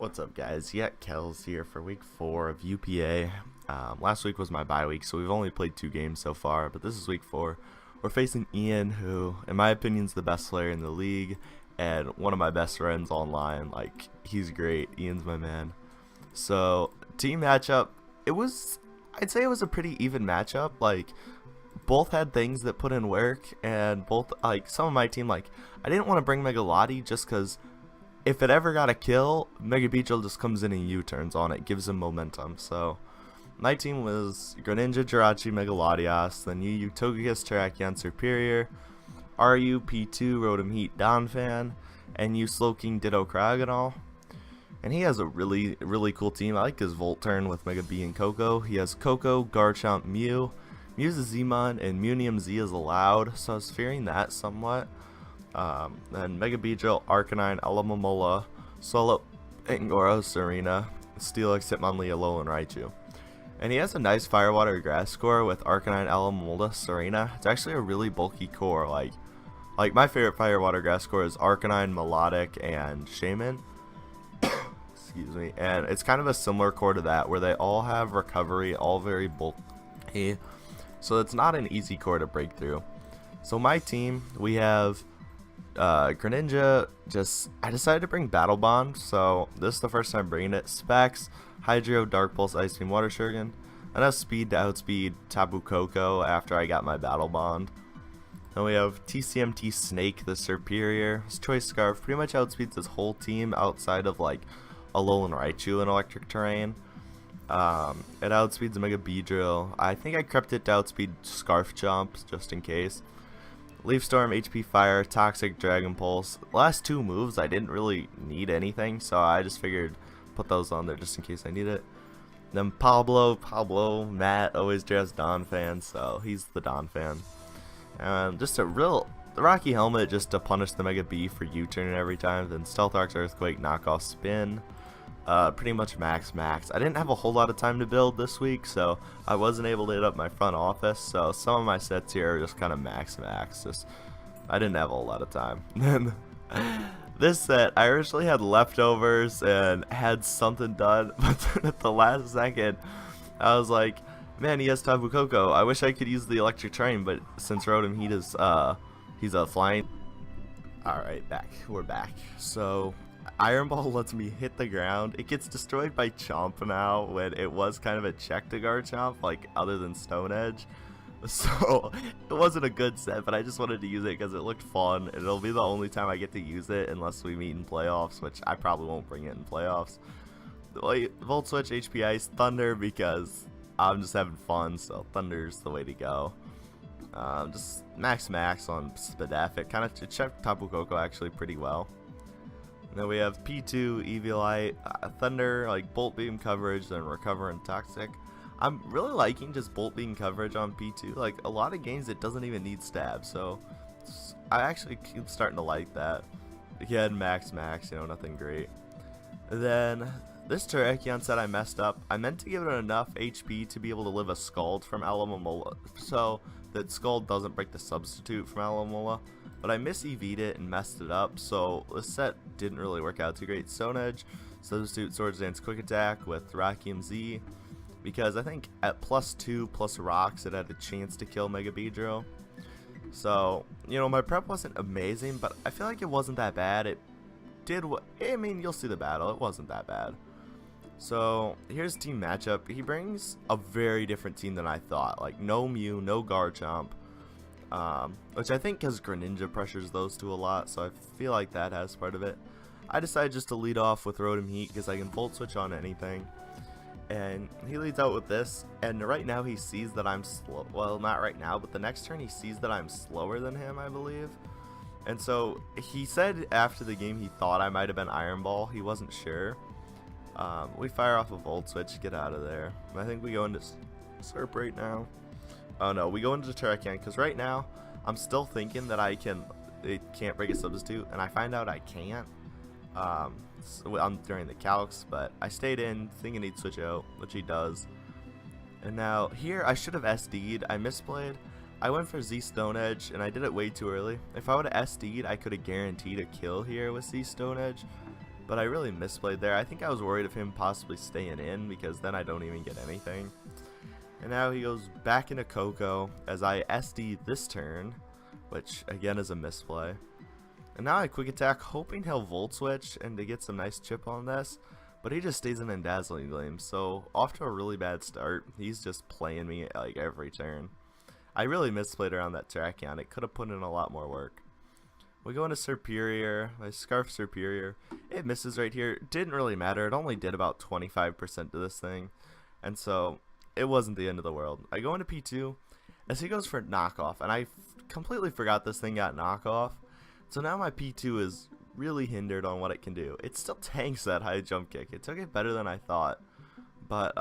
What's up, guys? Yeah, Kells here for week 4 of UPA. Last week was my bye week, so we've only played 2 games so far, but this is week 4. We're facing Ian, who, in my opinion, is the best player in the league, and one of my best friends online. Like, he's great. Ian's my man. So, team matchup, I'd say it was a pretty even matchup. Like, both had things that put in work, and both, like, some of my team, like, I didn't want to bring Megalati just because if it ever got a kill, Mega Beetle just comes in and U-turns on it, gives him momentum. So my team was Greninja, Jirachi, Megalodios, then Yu Togekiss, Terrakion, Superior, RU, P2, Rotom Heat, Donphan, and you Slowking, Ditto, Cryogonal. And he has a really cool team. I like his Volturn with Mega B and Coco. He has Coco, Garchomp, Mew. Mew's a Zmon, and Munium Z is allowed, so I was fearing that somewhat. Then Mega Beedrill, Arcanine, Alomomola, Swallow, Angora, Serena, Steelix, Hitmonlee, Alolan, Raichu. And he has a nice Firewater Grass core with Arcanine, Alomomola, Serena. It's actually a really bulky core. Like my favorite Firewater Grass core is Arcanine, Melodic, and Shaman. Excuse me. And it's kind of a similar core to that, where they all have recovery, all very bulky. So it's not an easy core to break through. So my team, we have Greninja. I decided to bring Battle Bond, so this is the first time bringing it. Specs, Hydro, Dark Pulse, Ice Beam, Water Shuriken. Enough speed to outspeed Tapu Koko after I got my Battle Bond. Then we have TCMT Snake, the Superior. His Choice Scarf pretty much outspeeds his whole team outside of like Alolan Raichu in electric terrain. It outspeeds Mega Beedrill. I think I crept it to outspeed Scarf Jump just in case. Leaf Storm, HP Fire, Toxic, Dragon Pulse. The last 2 moves I didn't really need anything, so I just figured put those on there just in case I need it. Then Pablo, Matt always drafts Donphan, so he's the Donphan. And just the Rocky Helmet just to punish the Mega B for U-turn every time. Then Stealth Arcs, Earthquake, Knockoff, Spin. Pretty much max. I didn't have a whole lot of time to build this week, so I wasn't able to hit up my front office, so some of my sets here are just kind of max. Just I didn't have a whole lot of time. Then this set, I originally had leftovers and had something done, but then at the last second I was like, man, he has Tapu Koko. I wish I could use the electric train, but since Rotom Heat is he's a flying. Alright, we're back. So Iron Ball lets me hit the ground. It gets destroyed by Chomp now, when it was kind of a check to guard Chomp, like other than Stone Edge. So it wasn't a good set, but I just wanted to use it because it looked fun. And it'll be the only time I get to use it unless we meet in playoffs, which I probably won't bring it in playoffs. Volt Switch, HP Ice, Thunder, because I'm just having fun, so Thunder's the way to go. Just max on Spadaffic. Kind of checked Tapu Koko actually pretty well. Then we have P2, Eviolite, Thunder, like Bolt Beam coverage, then Recover and Toxic. I'm really liking just Bolt Beam coverage on P2. Like, a lot of games it doesn't even need stab, so I actually keep starting to like that. Again, max, you know, nothing great. Then this Terrakion set I messed up. I meant to give it enough HP to be able to live a Scald from Alomomola, so that Scald doesn't break the substitute from Alomomola. But I mis-EV'd it and messed it up, so this set didn't really work out too great. Stone Edge, substitute Swords Dance Quick Attack with Rakium Z, because I think at +2 plus rocks it had a chance to kill Mega Beedrill. So, you know, my prep wasn't amazing, but I feel like it wasn't that bad. It did what, I mean, you'll see the battle, it wasn't that bad. So, here's team matchup. He brings a very different team than I thought. Like, no Mew, no Garchomp. Which I think because Greninja pressures those two a lot, so I feel like that has part of it. I decided just to lead off with Rotom Heat because I can Volt Switch on anything. And he leads out with this, and right now he sees that I'm slow. Well, not right now, but the next turn he sees that I'm slower than him, I believe. And so he said after the game he thought I might have been Iron Ball. He wasn't sure. We fire off a Volt Switch, get out of there. I think we go into Slurp right now. Oh no, we go into Terrakion because right now I'm still thinking that it can't break a substitute, and I find out I can't during the calcs, but I stayed in thinking he'd switch out, which he does. And now here I should have SD'd. I misplayed. I went for Z Stone Edge and I did it way too early. If I would have SD'd, I could have guaranteed a kill here with Z Stone Edge, but I really misplayed there. I think I was worried of him possibly staying in because then I don't even get anything. And now he goes back into Koko as I SD this turn, which again is a misplay. And now I quick attack, hoping he'll Volt Switch and to get some nice chip on this, but he just stays in Dazzling Gleam, so off to a really bad start. He's just playing me like every turn. I really misplayed around that Terrakion. It could have put in a lot more work. We go into Serperior, my Scarf Serperior. It misses right here. Didn't really matter. It only did about 25% to this thing, and so it wasn't the end of the world. I go into P2 as he goes for knockoff, and I completely forgot this thing got knockoff. So now my P2 is really hindered on what it can do. It still tanks that high jump kick. It took it better than I thought, but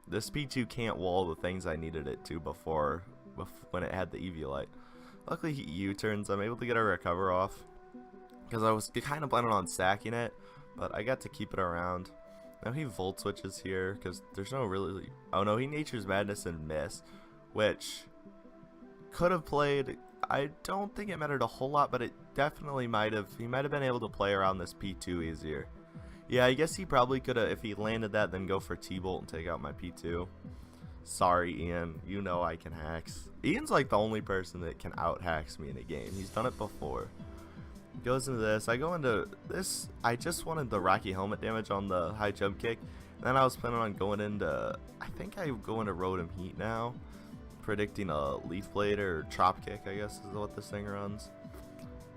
this P2 can't wall the things I needed it to before when it had the Eviolite. Luckily he U-turns. I'm able to get a recover off because I was kind of planning on sacking it, but I got to keep it around. Now he Volt Switches here because there's no really... Oh no, he Nature's Madness and miss, which could have played... I don't think it mattered a whole lot, but it definitely might have. He might have been able to play around this P2 easier. Yeah, I guess he probably could have, if he landed that, then go for T-Bolt and take out my P2. Sorry, Ian. You know I can hacks. Ian's like the only person that can out-hacks me in a game. He's done it before. Goes into this. I go into this. I just wanted the Rocky Helmet damage on the high jump kick. And then I was planning on going into... I think I go into Rotom Heat now. Predicting a Leaf Blade or Chop Kick, I guess is what this thing runs.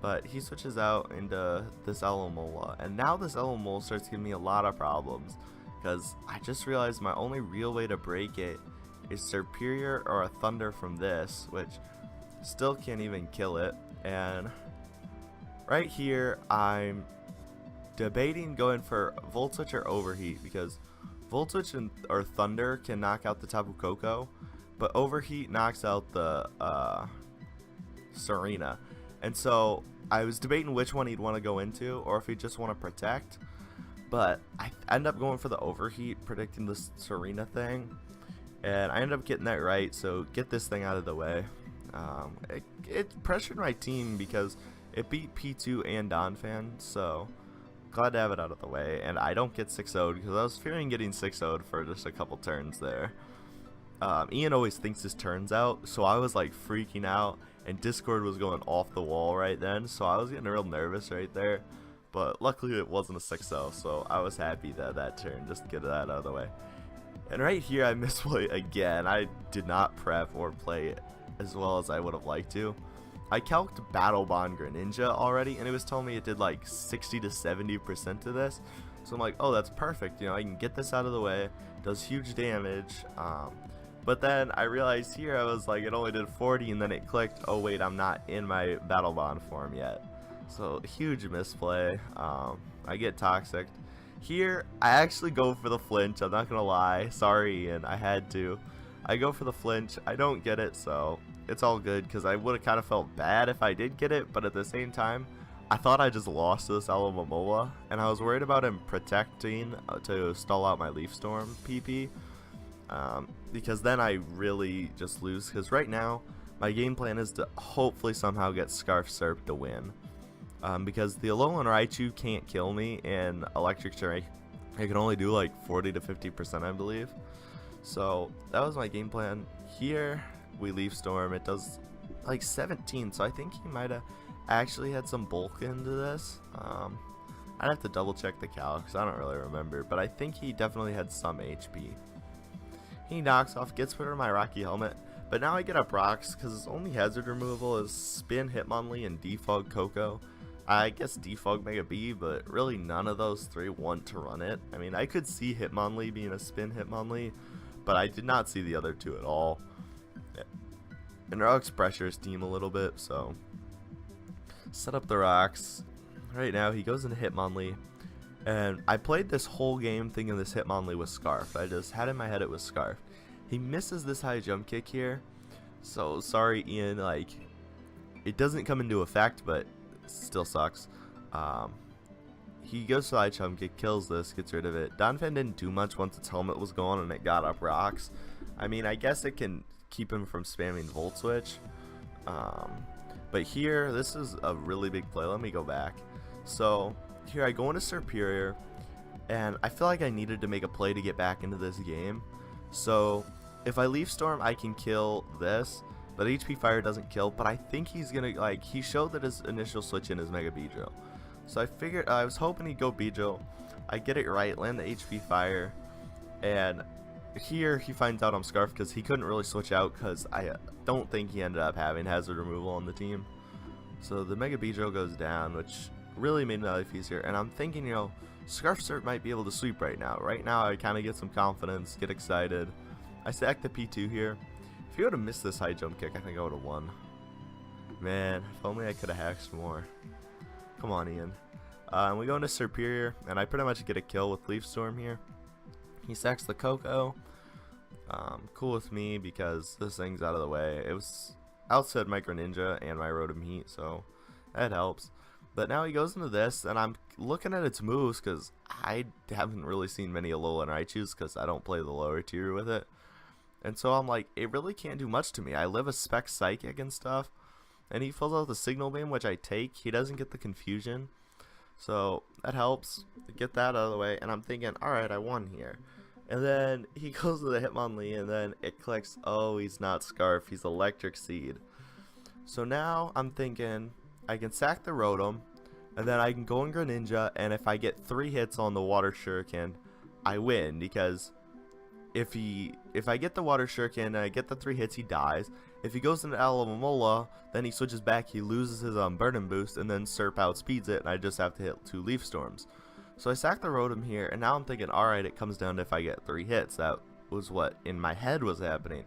But he switches out into this Alomola, and now this Alomola starts giving me a lot of problems because I just realized my only real way to break it is Serperior or a Thunder from this, which still can't even kill it. And right here I'm debating going for Volt Switch or Overheat because Volt Switch or Thunder can knock out the Tapu Koko, but Overheat knocks out the Serena. And so I was debating which one he'd want to go into or if he'd just want to protect. But I end up going for the Overheat, predicting this Serena thing. And I ended up getting that right, so get this thing out of the way. It pressured my team because it beat P2 and Donphan, so glad to have it out of the way. And I don't get 6-0'd because I was fearing getting 6-0'd for just a couple turns there. Ian always thinks his turn's out, so I was like freaking out, and Discord was going off the wall right then, so I was getting real nervous right there. But luckily it wasn't a 6-0, so I was happy that turn, just to get that out of the way. And right here I misplay again. I did not prep or play as well as I would have liked to. I calced Battle Bond Greninja already, and it was telling me it did like 60 to 70% to this. So I'm like, oh, that's perfect. You know, I can get this out of the way. Does huge damage. But then I realized here I was like, it only did 40, and then it clicked, oh wait, I'm not in my Battle Bond form yet. So huge misplay. I get Toxic. Here, I actually go for the flinch. I'm not gonna lie. Sorry, Ian. I had to. I go for the flinch. I don't get it, so it's all good because I would have kind of felt bad if I did get it. But at the same time, I thought I just lost to this Alomomola, and I was worried about him protecting to stall out my Leaf Storm PP. Because then I really just lose. Because right now, my game plan is to hopefully somehow get Scarf Serp to win. Because the Alolan Raichu can't kill me in Electric Terrain. I can only do like 40 to 50%, I believe. So that was my game plan. Here we Leaf Storm. It does like 17, so I think he might have actually had some bulk into this. I'd have to double check the cal because I don't really remember, but I think he definitely had some HP. He knocks off, gets rid of my Rocky Helmet, but now I get a Brox because his only hazard removal is Spin Hitmonlee and Defog Koko. I guess Defog Mega B, but really none of those three want to run it. I mean, I could see Hitmonlee being a Spin Hitmonlee, but I did not see the other two at all. And Rocks pressure his team a little bit, so set up the rocks. Right now he goes into Hitmonlee, and I played this whole game thinking this Hitmonlee was Scarf. I just had in my head it was Scarf. He misses this high jump kick here, so sorry Ian, like it doesn't come into effect, but still sucks. He goes to high jump kick, kills this, gets rid of it. Donphan didn't do much once its helmet was gone and it got up rocks. I mean, I guess it can keep him from spamming Volt Switch. But here, this is a really big play. Let me go back. So here I go into Superior, and I feel like I needed to make a play to get back into this game. So if I Leaf Storm, I can kill this, but HP Fire doesn't kill. But I think he's gonna, like, he showed that his initial switch in is Mega Beedrill. So I figured, I was hoping he'd go Beedrill. I get it right, land the HP Fire, and here he finds out I'm Scarf because he couldn't really switch out because I don't think he ended up having hazard removal on the team. So the Mega Beedrill goes down, which really made my life easier. And I'm thinking, you know, Scarf Cert might be able to sweep right now. Right now I kind of get some confidence, get excited. I stack the P2 here. If you would have missed this high jump kick, I think I would have won. Man, if only I could have hacked more. Come on, Ian. And we go into Superior, and I pretty much get a kill with Leaf Storm here. He stacks the Coco. Cool with me because this thing's out of the way. It was outside Micro Ninja and my Rotom Heat, so that helps. But now he goes into this, and I'm looking at its moves because I haven't really seen many Alolan Raichus because I don't play the lower tier with it. And so I'm like, it really can't do much to me. I live a Spec Psychic and stuff, and he fills out the Signal Beam, which I take. He doesn't get the Confusion, so that helps. Get that out of the way, and I'm thinking, alright, I won here. And then he goes to the Hitmonlee, and then it clicks, oh, he's not Scarf, he's Electric Seed. So now I'm thinking, I can sack the Rotom, and then I can go in Greninja, and if I get 3 hits on the Water Shuriken, I win, because if I get the Water Shuriken and I get the 3 hits, he dies. If he goes into Alomomola, then he switches back, he loses his Burden Boost, and then Serp outspeeds it, and I just have to hit 2 Leaf Storms. So I sack the Rotom here, and now I'm thinking, alright, it comes down to if I get 3 hits. That was what in my head was happening.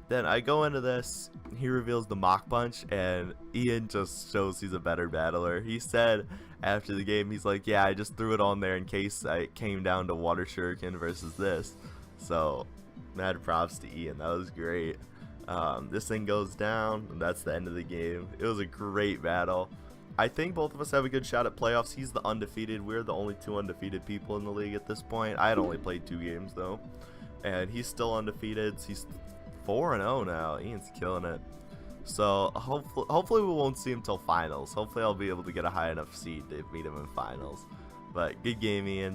Then I go into this, he reveals the Mach Punch, and Ian just shows he's a better battler. He said after the game, he's like, yeah, I just threw it on there in case it came down to Water Shuriken versus this. So, mad props to Ian, that was great. This thing goes down, and that's the end of the game. It was a great battle. I think both of us have a good shot at playoffs. He's the undefeated. We're the only 2 undefeated people in the league at this point. I had only played 2 games, though. And he's still undefeated. He's 4-0 now. Ian's killing it. So, hopefully we won't see him till finals. Hopefully I'll be able to get a high enough seed to meet him in finals. But good game, Ian.